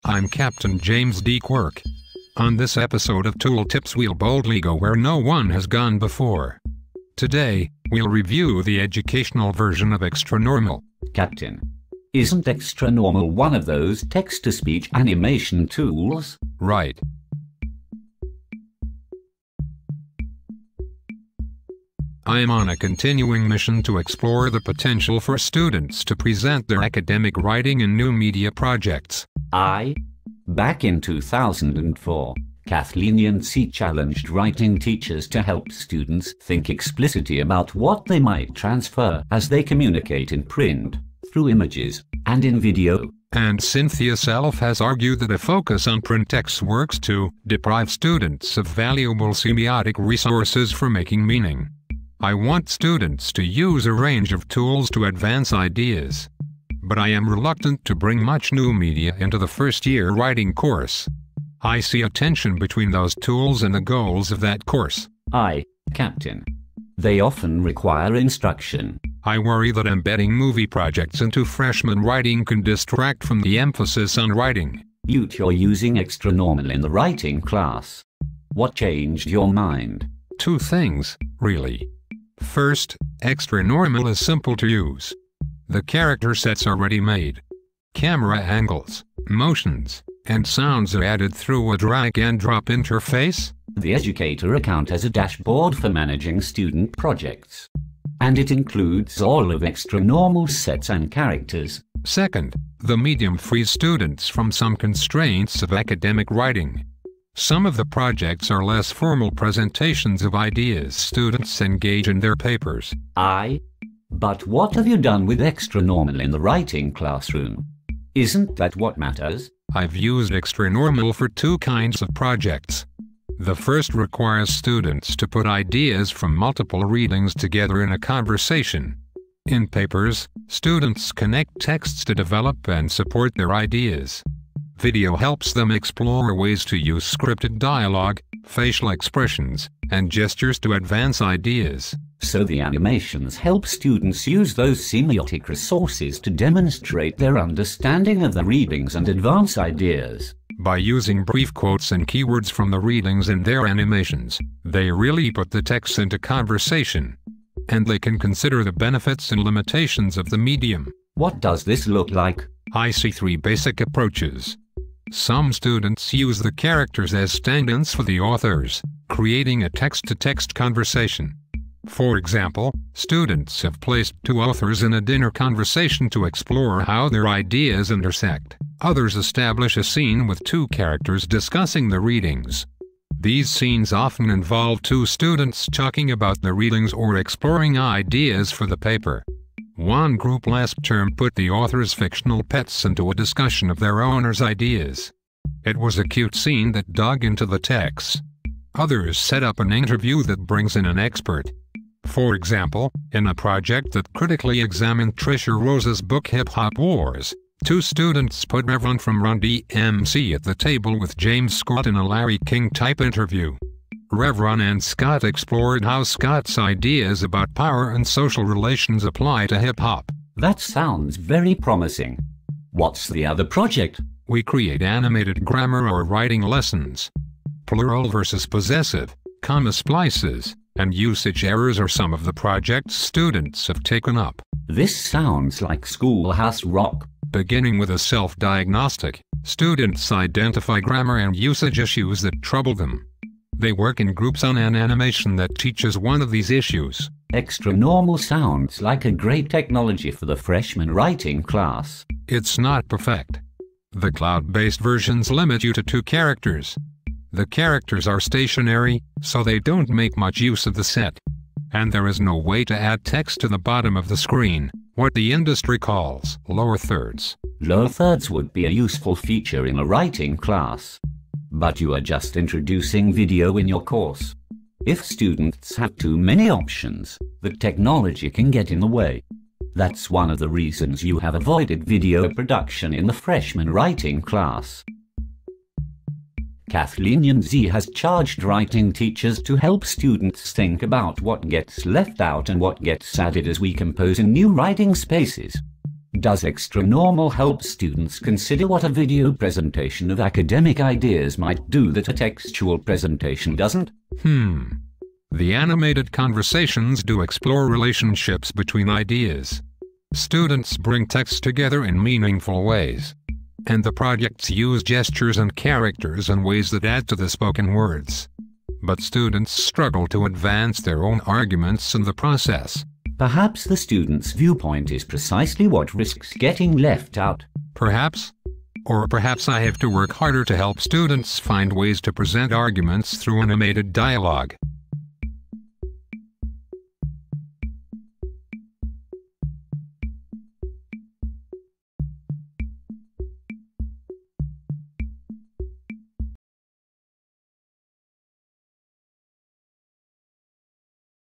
I'm Captain James D. Quirk. On this episode of Tool Tips, we'll boldly go where no one has gone before. Today, we'll review the educational version of Xtranormal. Captain, isn't Xtranormal one of those text-to-speech animation tools? Right. I am on a continuing mission to explore the potential for students to present their academic writing in new media projects. Back in 2004, Kathleen Yancey challenged writing teachers to help students think explicitly about what they might transfer as they communicate in print, through images, and in video. And Cynthia Self has argued that a focus on print text works to deprive students of valuable semiotic resources for making meaning. I want students to use a range of tools to advance ideas. But I am reluctant to bring much new media into the first-year writing course. I see a tension between those tools and the goals of that course. Captain. They often require instruction. I worry that embedding movie projects into freshman writing can distract from the emphasis on writing. You're using Xtranormal in the writing class. What changed your mind? Two things, really. First, Xtranormal is simple to use. The character set's already made. Camera angles, motions, and sounds are added through a drag-and-drop interface. The Educator account has a dashboard for managing student projects. And it includes all of Xtranormal's sets and characters. Second, the medium frees students from some constraints of academic writing. Some of the projects are less formal presentations of ideas students engage in their papers. But what have you done with Xtranormal in the writing classroom? Isn't that what matters? I've used Xtranormal for two kinds of projects. The first requires students to put ideas from multiple readings together in a conversation. In papers, students connect texts to develop and support their ideas. Video helps them explore ways to use scripted dialogue, facial expressions, and gestures to advance ideas. So the animations help students use those semiotic resources to demonstrate their understanding of the readings and advance ideas. By using brief quotes and keywords from the readings in their animations, they really put the text into conversation. And they can consider the benefits and limitations of the medium. What does this look like? I see three basic approaches. Some students use the characters as stand-ins for the authors, creating a text-to-text conversation. For example, students have placed two authors in a dinner conversation to explore how their ideas intersect. Others establish a scene with two characters discussing the readings. These scenes often involve two students talking about the readings or exploring ideas for the paper. One group last term put the author's fictional pets into a discussion of their owner's ideas. It was a cute scene that dug into the text. Others set up an interview that brings in an expert. For example, in a project that critically examined Trisha Rose's book Hip Hop Wars, two students put Reverend from Run DMC at the table with James Scott in a Larry King-type interview. Reverend and Scott explored how Scott's ideas about power and social relations apply to hip-hop. That sounds very promising. What's the other project? We create animated grammar or writing lessons. Plural versus possessive, comma splices, and usage errors are some of the projects students have taken up. This sounds like Schoolhouse Rock. Beginning with a self-diagnostic, students identify grammar and usage issues that trouble them. They work in groups on an animation that teaches one of these issues. Xtranormal sounds like a great technology for the freshman writing class. It's not perfect. The cloud-based versions limit you to two characters. The characters are stationary, so they don't make much use of the set. And there is no way to add text to the bottom of the screen, what the industry calls lower thirds. Lower thirds would be a useful feature in a writing class. But you are just introducing video in your course. If students have too many options, the technology can get in the way. That's one of the reasons you have avoided video production in the freshman writing class. Kathleen Yancey has charged writing teachers to help students think about what gets left out and what gets added as we compose in new writing spaces. Does Xtranormal help students consider what a video presentation of academic ideas might do that a textual presentation doesn't? The animated conversations do explore relationships between ideas. Students bring text together in meaningful ways. And the projects use gestures and characters in ways that add to the spoken words. But students struggle to advance their own arguments in the process. Perhaps the student's viewpoint is precisely what risks getting left out. Perhaps. Or perhaps I have to work harder to help students find ways to present arguments through animated dialogue.